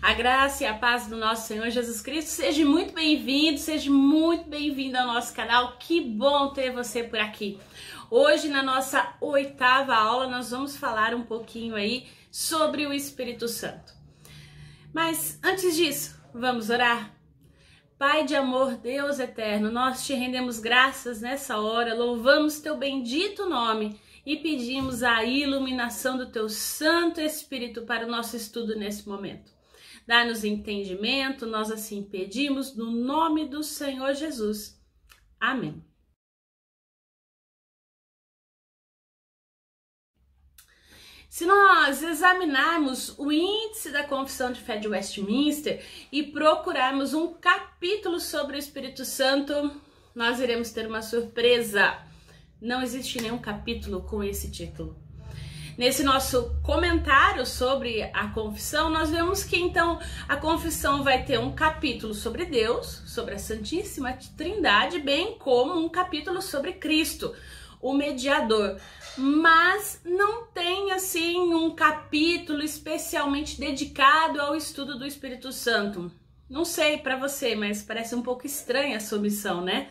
A graça e a paz do nosso Senhor Jesus Cristo, seja muito bem-vindo, seja muito bem-vindo ao nosso canal. Que bom ter você por aqui. Hoje, na nossa 8ª aula, nós vamos falar um pouquinho aí sobre o Espírito Santo. Mas antes disso, vamos orar? Pai de amor, Deus eterno, nós te rendemos graças nessa hora, louvamos teu bendito nome e pedimos a iluminação do teu Santo Espírito para o nosso estudo nesse momento. Dá-nos entendimento, nós assim pedimos no nome do Senhor Jesus. Amém. Se nós examinarmos o índice da Confissão de Fé de Westminster e procurarmos um capítulo sobre o Espírito Santo, nós iremos ter uma surpresa. Não existe nenhum capítulo com esse título. Nesse nosso comentário sobre a confissão, nós vemos que então a confissão vai ter um capítulo sobre Deus, sobre a Santíssima Trindade, bem como um capítulo sobre Cristo, o mediador. Mas não tem assim um capítulo especialmente dedicado ao estudo do Espírito Santo. Não sei para você, mas parece um pouco estranha a sua missão, né?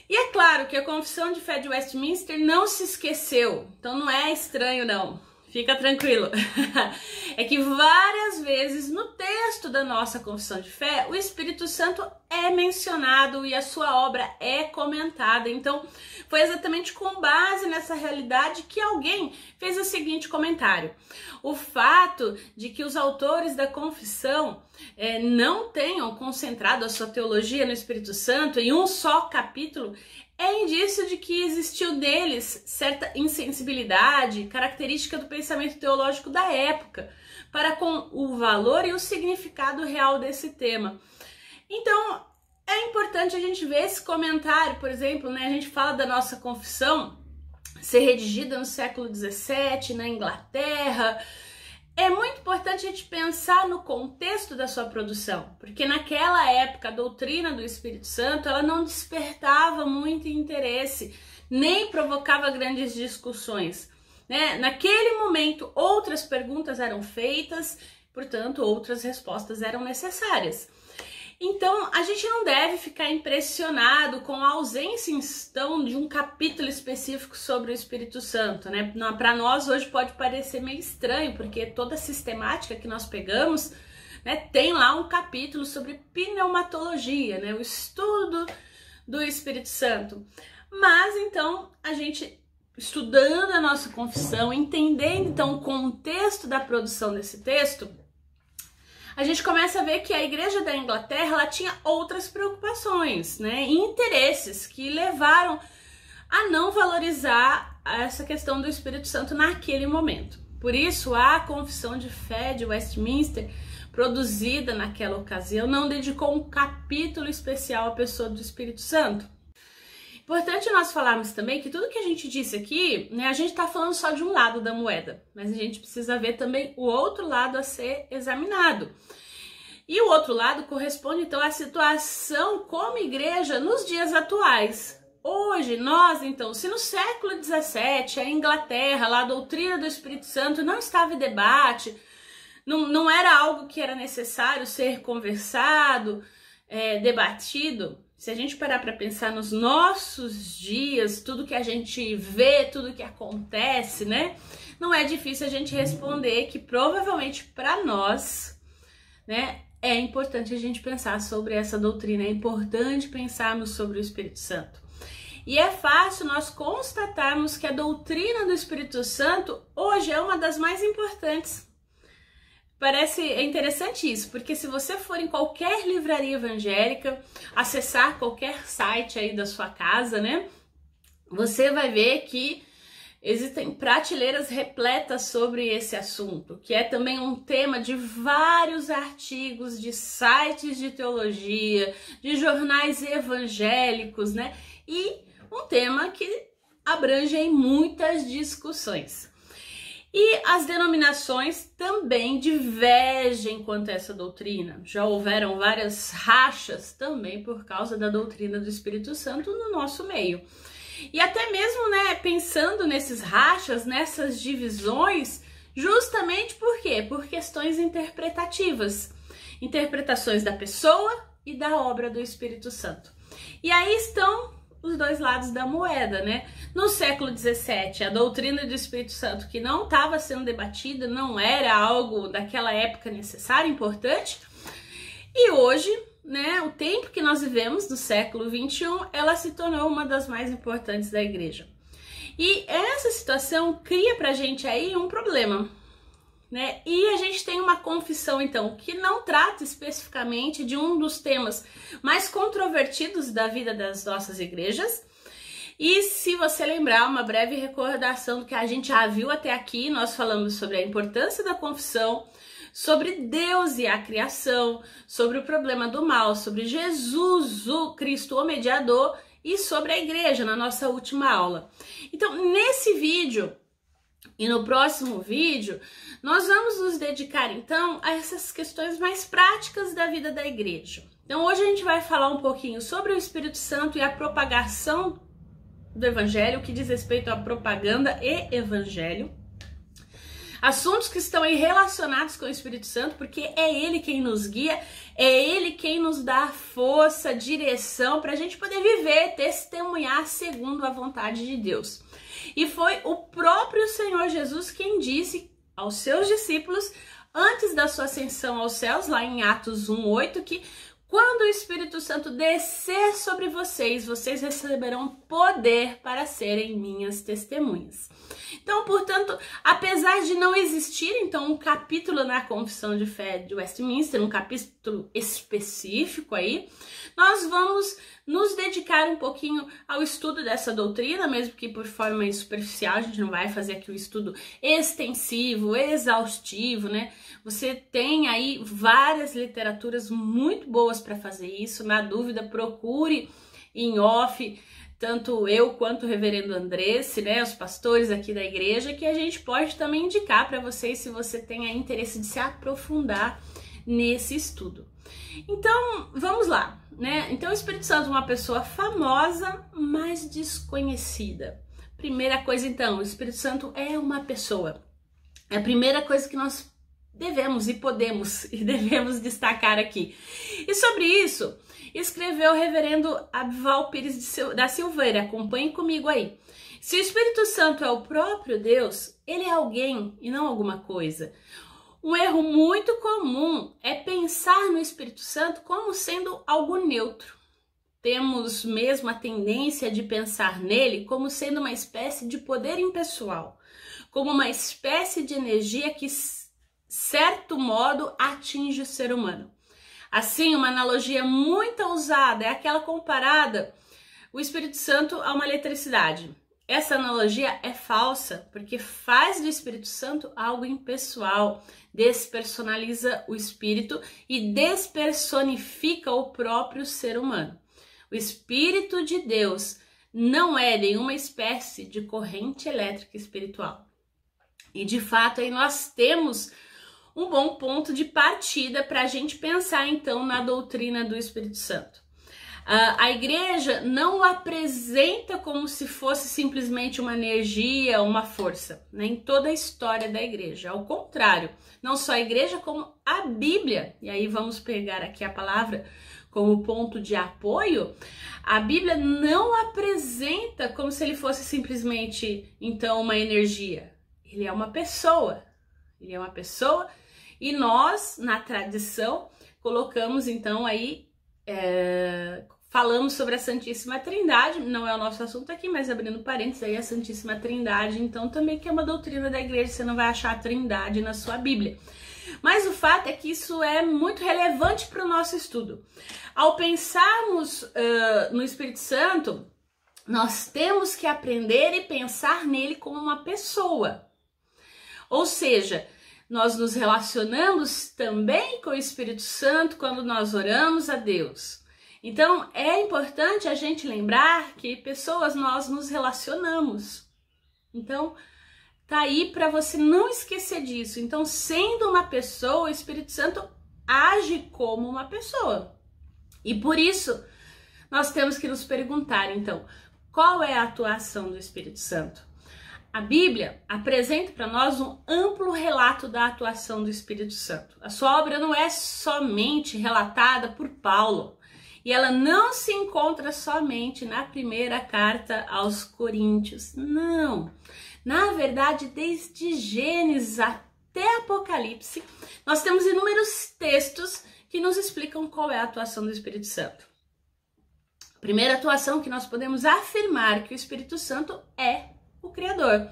E é claro que a Confissão de Fé de Westminster não se esqueceu, então não é estranho não, fica tranquilo. É que várias vezes no texto da nossa Confissão de Fé, o Espírito Santo é mencionado e a sua obra é comentada. Então foi exatamente com base nessa realidade que alguém fez o seguinte comentário: o fato de que os autores da confissão não tenham concentrado a sua teologia no Espírito Santo em um só capítulo é indício de que existiu neles certa insensibilidade, característica do pensamento teológico da época, para com o valor e o significado real desse tema. Então, é importante a gente ver esse comentário, por exemplo, né? A gente fala da nossa confissão ser redigida no século XVII, na Inglaterra. É muito importante a gente pensar no contexto da sua produção, porque naquela época a doutrina do Espírito Santo ela não despertava muito interesse, nem provocava grandes discussões, né? Naquele momento outras perguntas eram feitas, portanto outras respostas eram necessárias. Então, a gente não deve ficar impressionado com a ausência, então, de um capítulo específico sobre o Espírito Santo, né? Para nós, hoje, pode parecer meio estranho, porque toda a sistemática que nós pegamos, né, tem lá um capítulo sobre pneumatologia, né? O estudo do Espírito Santo. Mas, então, a gente, estudando a nossa confissão, entendendo, então, o contexto da produção desse texto, a gente começa a ver que a Igreja da Inglaterra ela tinha outras preocupações, né, e interesses que levaram a não valorizar essa questão do Espírito Santo naquele momento. Por isso, a Confissão de Fé de Westminster, produzida naquela ocasião, não dedicou um capítulo especial à pessoa do Espírito Santo. Importante nós falarmos também que tudo que a gente disse aqui, né, a gente está falando só de um lado da moeda, mas a gente precisa ver também o outro lado a ser examinado. E o outro lado corresponde então à situação como igreja nos dias atuais. Hoje, nós então, se no século XVII, a Inglaterra, lá a doutrina do Espírito Santo não estava em debate, não era algo que era necessário ser conversado, debatido. Se a gente parar para pensar nos nossos dias, tudo que a gente vê, tudo que acontece, né? Não é difícil a gente responder que provavelmente para nós, né, é importante a gente pensar sobre essa doutrina, é importante pensarmos sobre o Espírito Santo. E é fácil nós constatarmos que a doutrina do Espírito Santo hoje é uma das mais importantes. É interessante isso, porque se você for em qualquer livraria evangélica, acessar qualquer site aí da sua casa, né, você vai ver que existem prateleiras repletas sobre esse assunto, que é também um tema de vários artigos, de sites de teologia, de jornais evangélicos, né, e um tema que abrange muitas discussões. E as denominações também divergem quanto a essa doutrina. Já houveram várias rachas também por causa da doutrina do Espírito Santo no nosso meio. E até mesmo, né, pensando nesses rachas, nessas divisões, Justamente por quê? Por questões interpretativas, interpretações da pessoa e da obra do Espírito Santo. E aí estão os dois lados da moeda, né? No século XVII, a doutrina do Espírito Santo, que não estava sendo debatida, não era algo daquela época necessário, importante, e hoje, né, o tempo que nós vivemos, do século XXI, ela se tornou uma das mais importantes da igreja. E essa situação cria pra gente aí um problema, né? E a gente tem uma confissão, então, que não trata especificamente de um dos temas mais controvertidos da vida das nossas igrejas. E se você lembrar, uma breve recordação do que a gente já viu até aqui, nós falamos sobre a importância da confissão, sobre Deus e a criação, sobre o problema do mal, sobre Jesus, o Cristo, o mediador, e sobre a igreja, na nossa última aula. Então, nesse vídeo e no próximo vídeo, nós vamos nos dedicar, então, a essas questões mais práticas da vida da igreja. Então, hoje a gente vai falar um pouquinho sobre o Espírito Santo e a propagação do Evangelho, que diz respeito à propaganda e Evangelho. Assuntos que estão aí relacionados com o Espírito Santo, porque é Ele quem nos guia, é Ele quem nos dá força, direção, para a gente poder viver, testemunhar segundo a vontade de Deus. E foi o próprio Senhor Jesus quem disse aos seus discípulos, antes da sua ascensão aos céus, lá em Atos 1:8, que quando o Espírito Santo descer sobre vocês, vocês receberão poder para serem minhas testemunhas. Então, portanto, apesar de não existir, então, um capítulo na Confissão de Fé de Westminster, um capítulo específico aí, nós vamos nos dedicar um pouquinho ao estudo dessa doutrina, mesmo que por forma superficial, a gente não vai fazer aqui o estudo extensivo, exaustivo, né? Você tem aí várias literaturas muito boas para fazer isso. Na dúvida, procure em off, tanto eu quanto o reverendo Andresse, né, os pastores aqui da igreja, que a gente pode também indicar para vocês se você tem interesse de se aprofundar nesse estudo. Então, vamos lá, né? Então, o Espírito Santo é uma pessoa famosa, mas desconhecida. Primeira coisa, então, o Espírito Santo é uma pessoa. É a primeira coisa que nós devemos e podemos e devemos destacar aqui. E sobre isso, escreveu o reverendo Abival Pires da Silveira. Acompanhe comigo aí. Se o Espírito Santo é o próprio Deus, ele é alguém e não alguma coisa. Um erro muito comum é pensar no Espírito Santo como sendo algo neutro. Temos mesmo a tendência de pensar nele como sendo uma espécie de poder impessoal, como uma espécie de energia que, certo modo, atinge o ser humano. Assim, uma analogia muito usada é aquela comparada o Espírito Santo a uma eletricidade. Essa analogia é falsa, porque faz do Espírito Santo algo impessoal, despersonaliza o Espírito e despersonifica o próprio ser humano. O Espírito de Deus não é nenhuma espécie de corrente elétrica espiritual. E de fato aí nós temos um bom ponto de partida para a gente pensar então na doutrina do Espírito Santo. A igreja não o apresenta como se fosse simplesmente uma energia, uma força, né, em toda a história da igreja. Ao contrário, não só a igreja como a Bíblia, e aí vamos pegar aqui a palavra como ponto de apoio, a Bíblia não apresenta como se ele fosse simplesmente então uma energia. Ele é uma pessoa, ele é uma pessoa. E nós, na tradição, colocamos então aí, falamos sobre a Santíssima Trindade, não é o nosso assunto aqui, mas abrindo parênteses aí, a Santíssima Trindade, então também que é uma doutrina da igreja, você não vai achar a Trindade na sua Bíblia. Mas o fato é que isso é muito relevante para o nosso estudo. Ao pensarmos no Espírito Santo, nós temos que aprender e pensar nele como uma pessoa. Ou seja, nós nos relacionamos também com o Espírito Santo quando nós oramos a Deus. Então, é importante a gente lembrar que pessoas nós nos relacionamos. Então, tá aí para você não esquecer disso. Então, sendo uma pessoa, o Espírito Santo age como uma pessoa. E por isso, nós temos que nos perguntar, então, qual é a atuação do Espírito Santo? A Bíblia apresenta para nós um amplo relato da atuação do Espírito Santo. A sua obra não é somente relatada por Paulo, e ela não se encontra somente na primeira carta aos Coríntios. Não. Na verdade, desde Gênesis até Apocalipse, nós temos inúmeros textos que nos explicam qual é a atuação do Espírito Santo. A primeira atuação que nós podemos afirmar que o Espírito Santo é o Criador.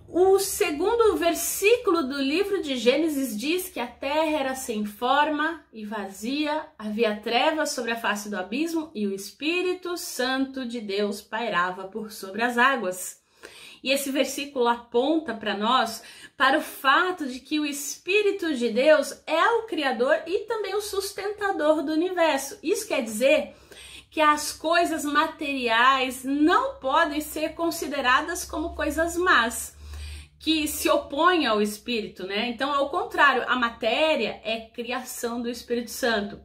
O segundo versículo do livro de Gênesis diz que a terra era sem forma e vazia, havia trevas sobre a face do abismo e o Espírito Santo de Deus pairava por sobre as águas. E esse versículo aponta para nós para o fato de que o Espírito de Deus é o Criador e também o sustentador do universo. Isso quer dizer que as coisas materiais não podem ser consideradas como coisas más, que se opõem ao Espírito, né? Então, ao contrário, a matéria é criação do Espírito Santo.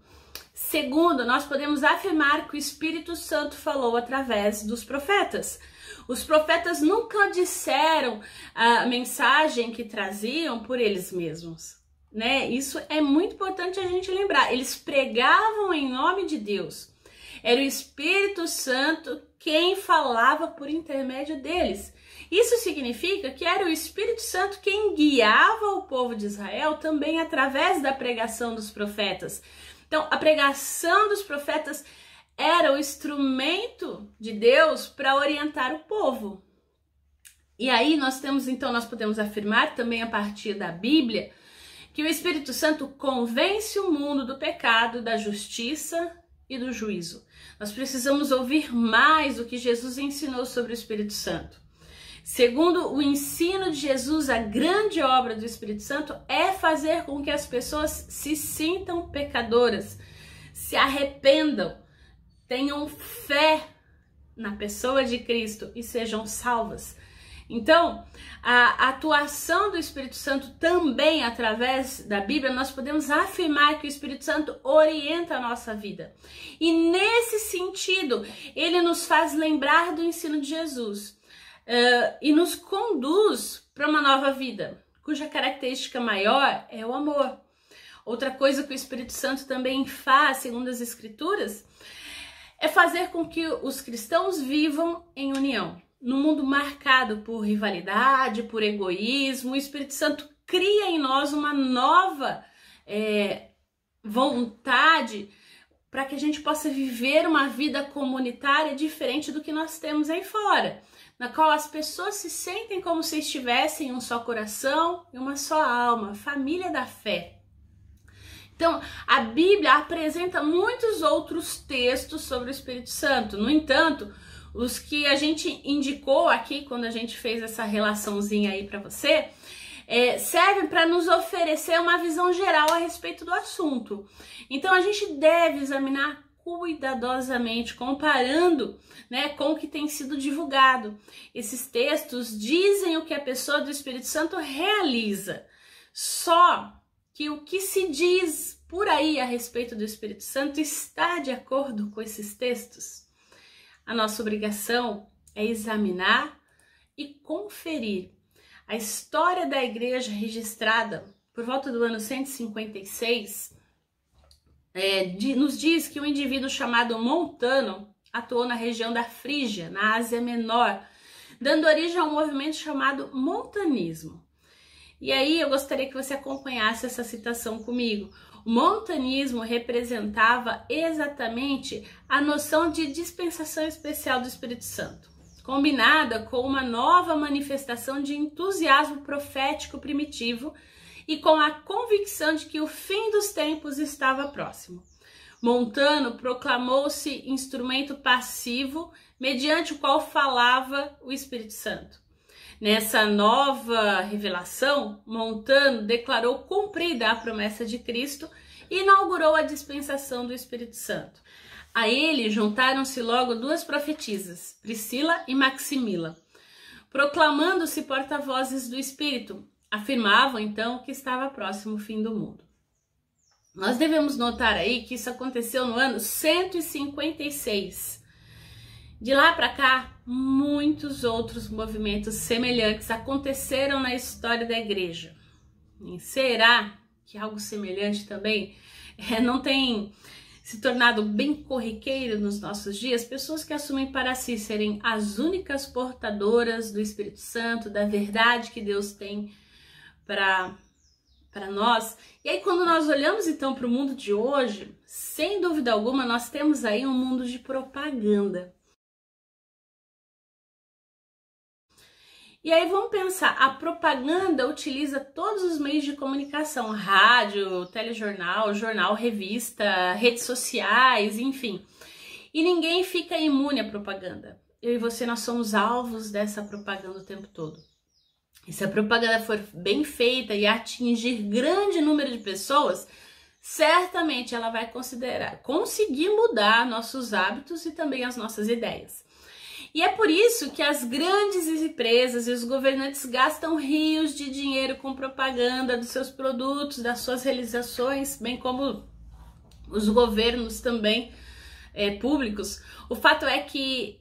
Segundo, nós podemos afirmar que o Espírito Santo falou através dos profetas. Os profetas nunca disseram a mensagem que traziam por eles mesmos, né? Isso é muito importante a gente lembrar. Eles pregavam em nome de Deus. Era o Espírito Santo quem falava por intermédio deles. Isso significa que era o Espírito Santo quem guiava o povo de Israel também através da pregação dos profetas. Então, a pregação dos profetas era o instrumento de Deus para orientar o povo. E aí nós podemos afirmar também a partir da Bíblia que o Espírito Santo convence o mundo do pecado, da justiça e do juízo. Nós precisamos ouvir mais do que Jesus ensinou sobre o Espírito Santo. Segundo o ensino de Jesus, a grande obra do Espírito Santo é fazer com que as pessoas se sintam pecadoras, se arrependam, tenham fé na pessoa de Cristo e sejam salvas. Então, a atuação do Espírito Santo também através da Bíblia, nós podemos afirmar que o Espírito Santo orienta a nossa vida. E nesse sentido, ele nos faz lembrar do ensino de Jesus e nos conduz para uma nova vida, cuja característica maior é o amor. Outra coisa que o Espírito Santo também faz, segundo as Escrituras, é fazer com que os cristãos vivam em união. No mundo marcado por rivalidade, por egoísmo, o Espírito Santo cria em nós uma nova vontade para que a gente possa viver uma vida comunitária diferente do que nós temos aí fora, na qual as pessoas se sentem como se estivessem em um só coração e uma só alma, família da fé. Então, a Bíblia apresenta muitos outros textos sobre o Espírito Santo. No entanto, os que a gente indicou aqui, quando a gente fez essa relaçãozinha aí para você, servem para nos oferecer uma visão geral a respeito do assunto. Então, a gente deve examinar cuidadosamente, comparando, né, com o que tem sido divulgado. Esses textos dizem o que a pessoa do Espírito Santo realiza. Só que o que se diz por aí a respeito do Espírito Santo está de acordo com esses textos. A nossa obrigação é examinar e conferir. A história da igreja registrada por volta do ano 156 nos diz que um indivíduo chamado Montano atuou na região da Frígia, na Ásia Menor, dando origem a um movimento chamado montanismo. E aí eu gostaria que você acompanhasse essa citação comigo. O montanismo representava exatamente a noção de dispensação especial do Espírito Santo, combinada com uma nova manifestação de entusiasmo profético primitivo e com a convicção de que o fim dos tempos estava próximo. Montano proclamou-se instrumento passivo mediante o qual falava o Espírito Santo. Nessa nova revelação, Montano declarou cumprida a promessa de Cristo e inaugurou a dispensação do Espírito Santo. A ele juntaram-se logo duas profetisas, Priscila e Maximila, proclamando-se porta-vozes do Espírito. Afirmavam então que estava próximo o fim do mundo. Nós devemos notar aí que isso aconteceu no ano 156. De lá para cá, muitos outros movimentos semelhantes aconteceram na história da igreja. E será que algo semelhante também não tem se tornado bem corriqueiro nos nossos dias? Pessoas que assumem para si serem as únicas portadoras do Espírito Santo, da verdade que Deus tem para nós. E aí, quando nós olhamos então para o mundo de hoje, sem dúvida alguma, nós temos aí um mundo de propaganda. E aí vamos pensar, a propaganda utiliza todos os meios de comunicação, rádio, telejornal, jornal, revista, redes sociais, enfim. E ninguém fica imune à propaganda. Eu e você, nós somos alvos dessa propaganda o tempo todo. E se a propaganda for bem feita e atingir grande número de pessoas, certamente ela vai conseguir mudar nossos hábitos e também as nossas ideias. E é por isso que as grandes empresas e os governantes gastam rios de dinheiro com propaganda dos seus produtos, das suas realizações, bem como os governos também públicos. O fato é que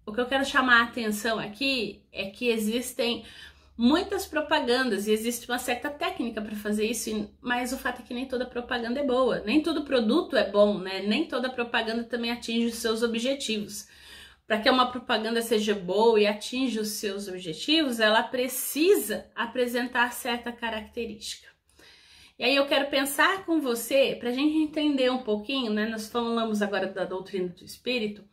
o que eu quero chamar a atenção aqui é que existem muitas propagandas e existe uma certa técnica para fazer isso, mas o fato é que nem toda propaganda é boa, nem todo produto é bom, né? Nem toda propaganda também atinge os seus objetivos. Para que uma propaganda seja boa e atinja os seus objetivos, ela precisa apresentar certa característica. E aí eu quero pensar com você, para a gente entender um pouquinho, né? Nós falamos agora da doutrina do Espírito,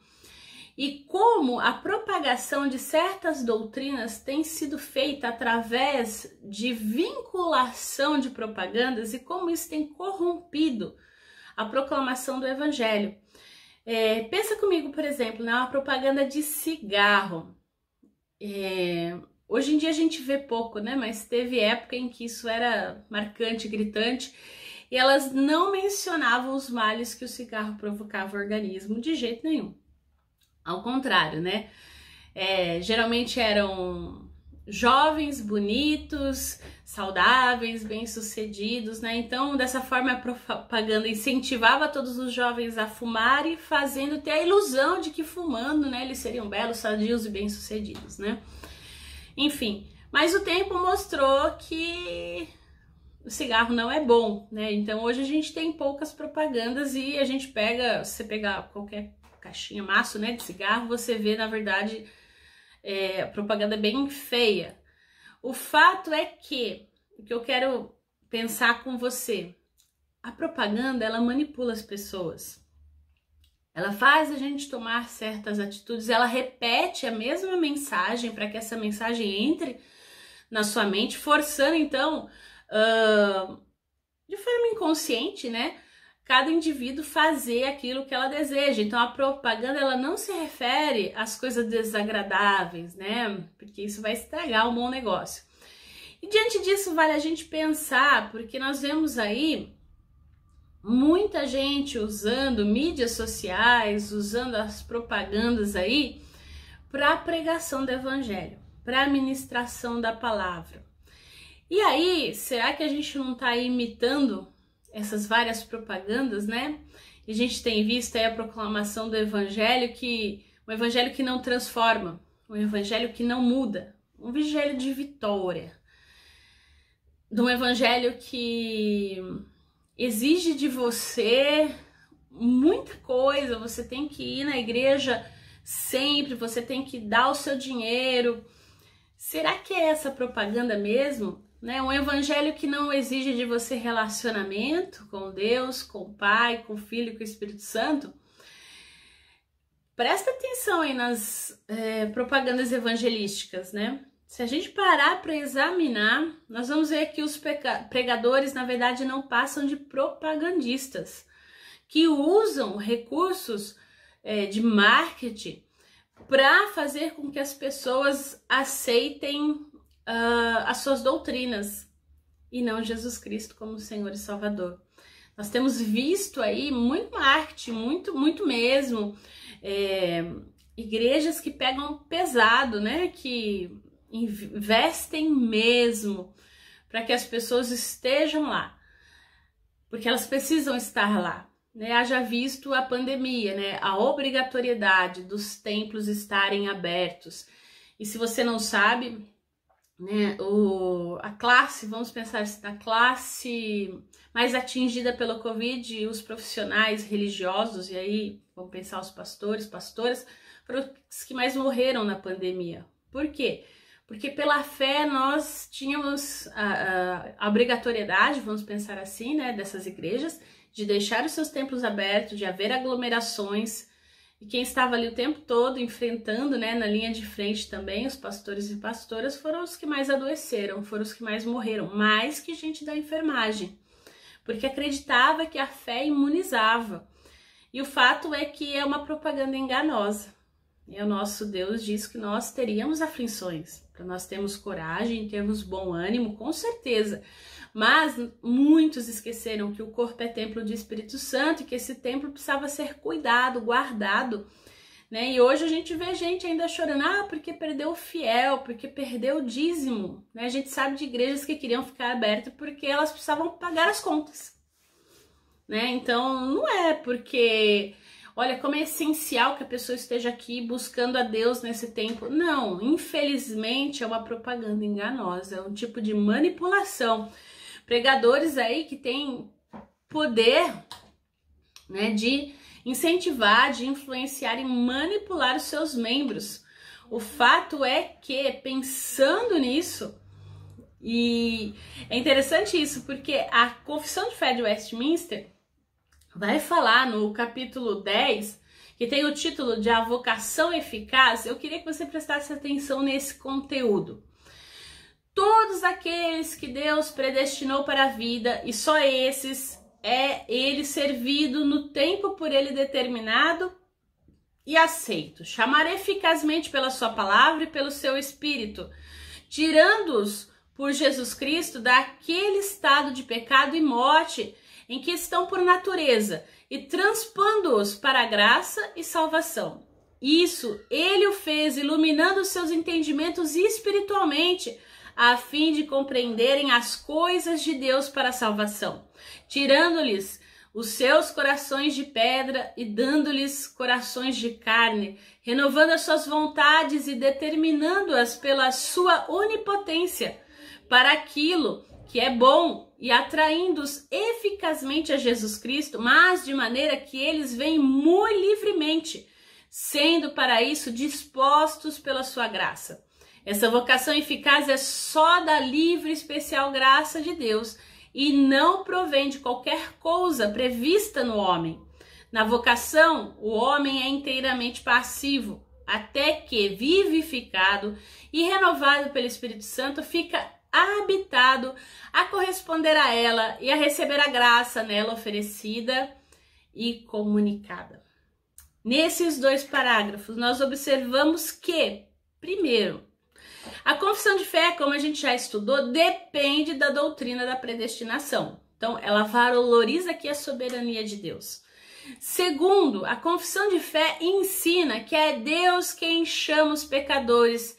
e como a propagação de certas doutrinas tem sido feita através de vinculação de propagandas e como isso tem corrompido a proclamação do Evangelho. Pensa comigo, por exemplo, né, uma propaganda de cigarro. Hoje em dia a gente vê pouco, né? Mas teve época em que isso era marcante, gritante, e elas não mencionavam os males que o cigarro provocava ao organismo de jeito nenhum. Ao contrário, né? Geralmente eram jovens, bonitos, saudáveis, bem-sucedidos, né? Então, dessa forma, a propaganda incentivava todos os jovens a fumarem, fazendo ter a ilusão de que fumando, né, eles seriam belos, sadios e bem-sucedidos, né? Enfim, mas o tempo mostrou que o cigarro não é bom, né? Então, hoje a gente tem poucas propagandas e a gente você pega qualquer caixinha, maço, né, de cigarro, você vê, na verdade, propaganda bem feia. O fato é que, o que eu quero pensar com você, a propaganda, ela manipula as pessoas. Ela faz a gente tomar certas atitudes, ela repete a mesma mensagem para que essa mensagem entre na sua mente, forçando, então, de forma inconsciente, né, cada indivíduo fazer aquilo que ela deseja. Então a propaganda, ela não se refere às coisas desagradáveis, né? Porque isso vai estragar um bom negócio. E diante disso vale a gente pensar, porque nós vemos aí muita gente usando mídias sociais, usando as propagandas aí para a pregação do evangelho, para a ministração da palavra. E aí, será que a gente não está imitando essas várias propagandas, né? E a gente tem visto aí a proclamação do evangelho, um evangelho que não transforma, um evangelho que não muda, um evangelho de vitória, de um evangelho que exige de você muita coisa. Você tem que ir na igreja sempre, você tem que dar o seu dinheiro. Será que é essa propaganda mesmo? Né? Um evangelho que não exige de você relacionamento com Deus, com o Pai, com o Filho e com o Espírito Santo? Presta atenção aí nas propagandas evangelísticas, né? Se a gente parar para examinar, nós vamos ver que os pregadores, na verdade, não passam de propagandistas, que usam recursos de marketing para fazer com que as pessoas aceitem as suas doutrinas e não Jesus Cristo como Senhor e Salvador. Nós temos visto aí muito marketing, muito mesmo, igrejas que pegam pesado, né, que investem mesmo para que as pessoas estejam lá, porque elas precisam estar lá. né, haja visto a pandemia, né, a obrigatoriedade dos templos estarem abertos. E se você não sabe, né, a classe, vamos pensar assim, a classe mais atingida pelo Covid, os profissionais religiosos, e aí vamos pensar os pastores, pastoras, foram os que mais morreram na pandemia. Por quê? Porque pela fé nós tínhamos a obrigatoriedade, vamos pensar assim, né, dessas igrejas, de deixar os seus templos abertos, de haver aglomerações, e quem estava ali o tempo todo enfrentando, né, na linha de frente também, os pastores e pastoras, foram os que mais adoeceram, foram os que mais morreram, mais que gente da enfermagem, porque acreditava que a fé imunizava. E o fato é que é uma propaganda enganosa. E o nosso Deus diz que nós teríamos aflições, para nós termos coragem, termos bom ânimo, com certeza. Mas muitos esqueceram que o corpo é templo do Espírito Santo e que esse templo precisava ser cuidado, guardado, né? E hoje a gente vê gente ainda chorando, porque perdeu o fiel, porque perdeu o dízimo, né? A gente sabe de igrejas que queriam ficar abertas porque elas precisavam pagar as contas, né? Então não é porque, olha, como é essencial que a pessoa esteja aqui buscando a Deus nesse tempo. Não, infelizmente é uma propaganda enganosa, é um tipo de manipulação. Pregadores aí que têm poder, né, de incentivar, de influenciar e manipular os seus membros. O fato é que, pensando nisso, e é interessante isso, porque a Confissão de Fé de Westminster vai falar no capítulo 10, que tem o título de A Vocação Eficaz. Eu queria que você prestasse atenção nesse conteúdo. Todos aqueles que Deus predestinou para a vida, e só esses, é ele servido no tempo por ele determinado e aceito, chamar eficazmente pela sua palavra e pelo seu espírito, tirando-os por Jesus Cristo daquele estado de pecado e morte em que estão por natureza e transpondo-os para a graça e salvação. Isso ele o fez iluminando os seus entendimentos espiritualmente, a fim de compreenderem as coisas de Deus para a salvação, tirando-lhes os seus corações de pedra e dando-lhes corações de carne, renovando as suas vontades e determinando-as pela sua onipotência para aquilo que é bom e atraindo-os eficazmente a Jesus Cristo, mas de maneira que eles vêm muito livremente, sendo para isso dispostos pela sua graça. Essa vocação eficaz é só da livre e especial graça de Deus e não provém de qualquer coisa prevista no homem. Na vocação, o homem é inteiramente passivo, até que, vivificado e renovado pelo Espírito Santo, fica habitado a corresponder a ela e a receber a graça nela oferecida e comunicada. Nesses dois parágrafos, nós observamos que, primeiro, a confissão de fé, como a gente já estudou, depende da doutrina da predestinação. Então, ela valoriza aqui a soberania de Deus. Segundo, a confissão de fé ensina que é Deus quem chama os pecadores,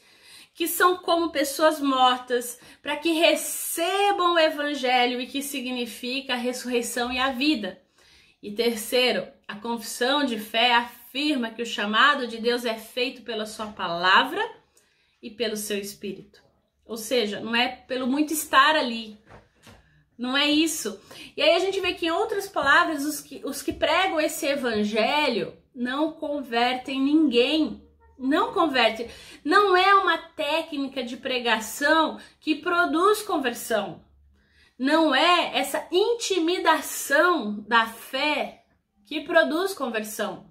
que são como pessoas mortas, para que recebam o evangelho e que significa a ressurreição e a vida. E terceiro, a confissão de fé afirma que o chamado de Deus é feito pela sua palavra e pelo seu espírito. Ou seja, não é pelo muito estar ali. Não é isso. E aí a gente vê que, em outras palavras, os que pregam esse evangelho não convertem ninguém. Não converte. Não é uma técnica de pregação que produz conversão. Não é essa intimidação da fé que produz conversão.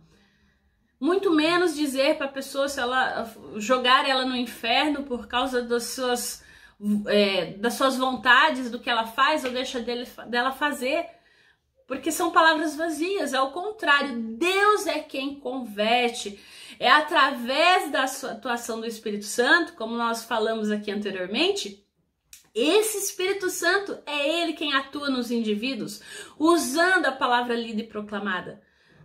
Muito menos dizer para a pessoa se ela jogar ela no inferno por causa das suas vontades, do que ela faz ou deixa dela fazer, porque são palavras vazias. É o contrário, Deus é quem converte, é através da sua atuação do Espírito Santo, como nós falamos aqui anteriormente. Esse Espírito Santo é ele quem atua nos indivíduos, usando a palavra lida e proclamada.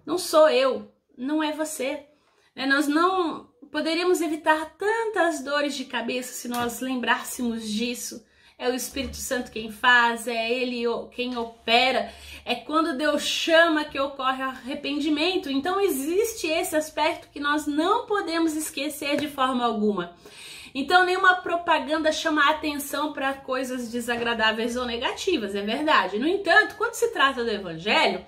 Não sou eu, não é você. Nós não poderíamos evitar tantas dores de cabeça se nós lembrássemos disso. é o Espírito Santo quem faz, é Ele quem opera, é quando Deus chama que ocorre arrependimento. Então existe esse aspecto que nós não podemos esquecer de forma alguma. Então nenhuma propaganda chama a atenção para coisas desagradáveis ou negativas, é verdade. No entanto, quando se trata do Evangelho,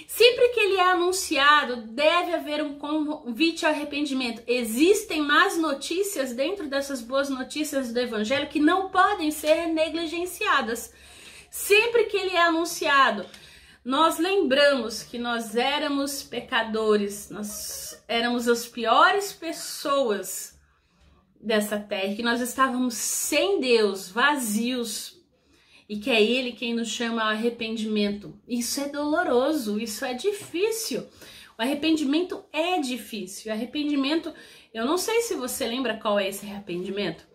sempre que ele é anunciado, deve haver um convite ao arrependimento. Existem más notícias dentro dessas boas notícias do Evangelho que não podem ser negligenciadas. Sempre que ele é anunciado, nós lembramos que nós éramos pecadores, nós éramos as piores pessoas dessa terra, que nós estávamos sem Deus, vazios, e que é Ele quem nos chama ao arrependimento. Isso é doloroso, isso é difícil. O arrependimento é difícil. O arrependimento, eu não sei se você lembra qual é esse arrependimento.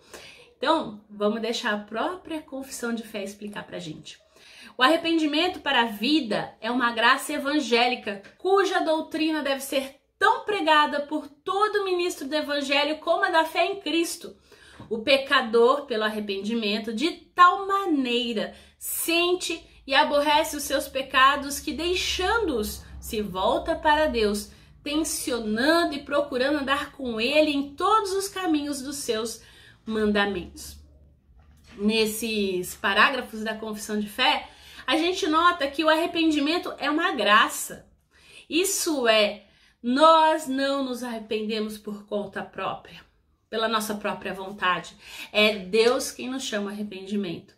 Então, vamos deixar a própria confissão de fé explicar pra gente. O arrependimento para a vida é uma graça evangélica, cuja doutrina deve ser tão pregada por todo ministro do Evangelho como a da fé em Cristo. O pecador, pelo arrependimento, de tal maneira sente e aborrece os seus pecados que, deixando-os, se volta para Deus, tensionando e procurando andar com Ele em todos os caminhos dos seus mandamentos. Nesses parágrafos da confissão de fé, a gente nota que o arrependimento é uma graça. Isso é, nós não nos arrependemos por conta própria, pela nossa própria vontade. É Deus quem nos chama arrependimento.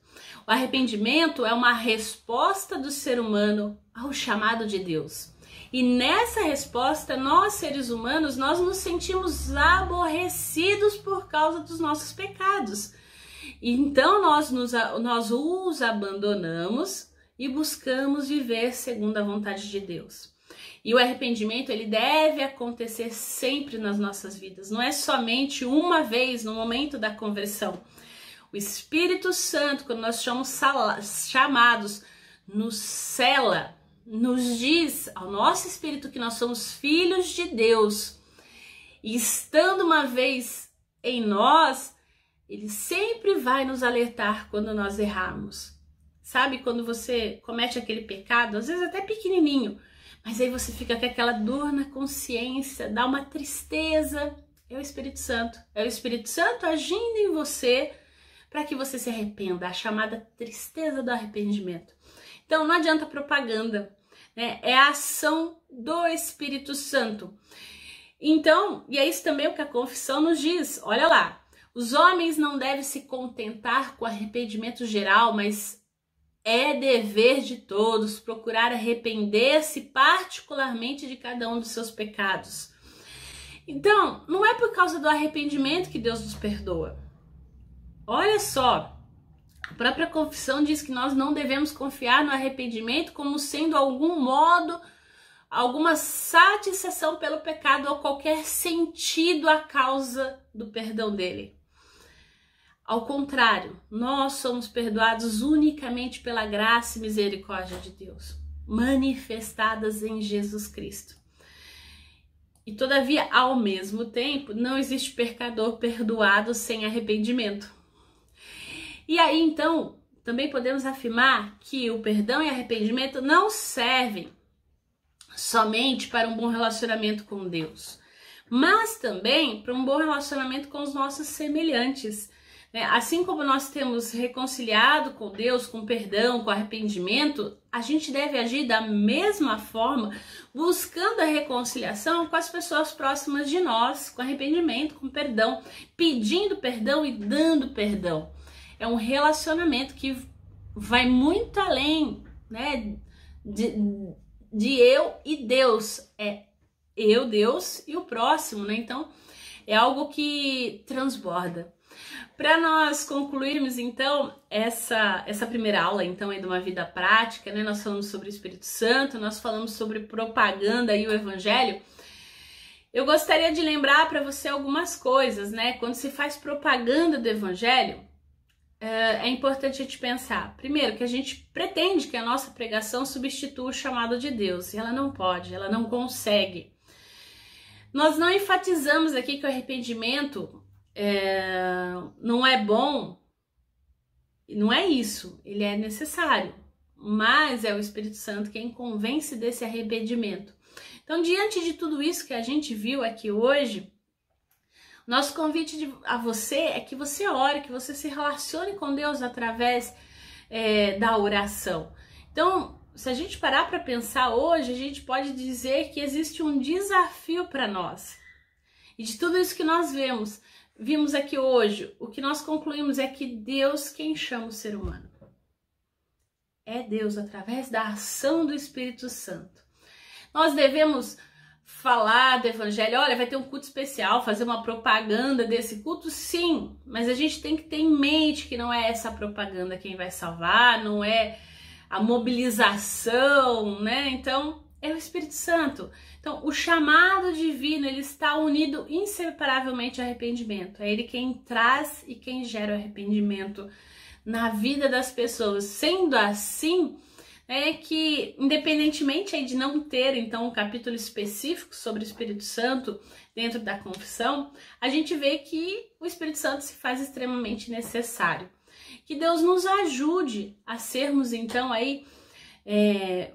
O arrependimento é uma resposta do ser humano ao chamado de Deus. E nessa resposta, nós seres humanos, nós nos sentimos aborrecidos por causa dos nossos pecados. Então nós os abandonamos e buscamos viver segundo a vontade de Deus. E o arrependimento, ele deve acontecer sempre nas nossas vidas. Não é somente uma vez no momento da conversão. O Espírito Santo, quando nós somos chamados, nos sela, nos diz ao nosso espírito que nós somos filhos de Deus. E estando uma vez em nós, ele sempre vai nos alertar quando nós errarmos. Sabe, quando você comete aquele pecado, às vezes até pequenininho, mas aí você fica com aquela dor na consciência, dá uma tristeza. É o Espírito Santo. É o Espírito Santo agindo em você para que você se arrependa. A chamada tristeza do arrependimento. Então não adianta propaganda, né? É a ação do Espírito Santo. Então, e é isso também o que a confissão nos diz. Olha lá, os homens não devem se contentar com arrependimento geral, mas é dever de todos procurar arrepender-se particularmente de cada um dos seus pecados. Então, não é por causa do arrependimento que Deus nos perdoa. Olha só, a própria confissão diz que nós não devemos confiar no arrependimento como sendo algum modo, alguma satisfação pelo pecado ou qualquer sentido à causa do perdão dele. Ao contrário, nós somos perdoados unicamente pela graça e misericórdia de Deus, manifestadas em Jesus Cristo. E todavia, ao mesmo tempo, não existe pecador perdoado sem arrependimento. E aí, então, também podemos afirmar que o perdão e arrependimento não servem somente para um bom relacionamento com Deus, mas também para um bom relacionamento com os nossos semelhantes. Assim como nós temos reconciliado com Deus, com perdão, com arrependimento, a gente deve agir da mesma forma, buscando a reconciliação com as pessoas próximas de nós, com arrependimento, com perdão, pedindo perdão e dando perdão. É um relacionamento que vai muito além, né, de eu e Deus. É eu, Deus e o próximo, né? Então, é algo que transborda. Para nós concluirmos, então, essa primeira aula, então, é de uma vida prática, né? Nós falamos sobre o Espírito Santo, nós falamos sobre propaganda e o Evangelho. Eu gostaria de lembrar para você algumas coisas, né? Quando se faz propaganda do Evangelho, é importante a gente pensar, primeiro, que a gente pretende que a nossa pregação substitua o chamado de Deus, e ela não pode, ela não consegue. Nós não enfatizamos aqui que o arrependimento não é bom Não é isso, ele é necessário, mas é o Espírito Santo quem convence desse arrependimento. Então, diante de tudo isso que a gente viu aqui hoje, nosso convite a você é que você ore, que você se relacione com Deus através da oração. Então, se a gente parar para pensar hoje, a gente pode dizer que existe um desafio para nós. E de tudo isso que nós vimos aqui hoje, o que nós concluímos é que Deus quem chama o ser humano. É Deus através da ação do Espírito Santo. Nós devemos falar do evangelho, olha, vai ter um culto especial, fazer uma propaganda desse culto, sim, mas a gente tem que ter em mente que não é essa propaganda quem vai salvar, não é a mobilização, né? Então, é o Espírito Santo. Então, o chamado divino, ele está unido inseparavelmente ao arrependimento. É ele quem traz e quem gera o arrependimento na vida das pessoas. Sendo assim, é que, independentemente aí de não ter, então, um capítulo específico sobre o Espírito Santo dentro da confissão, a gente vê que o Espírito Santo se faz extremamente necessário. Que Deus nos ajude a sermos, então, aí,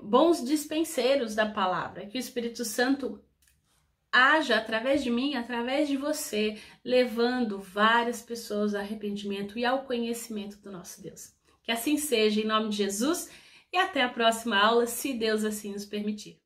bons dispenseiros da palavra. Que o Espírito Santo haja através de mim, através de você, levando várias pessoas ao arrependimento e ao conhecimento do nosso Deus. Que assim seja, em nome de Jesus. E até a próxima aula, se Deus assim nos permitir.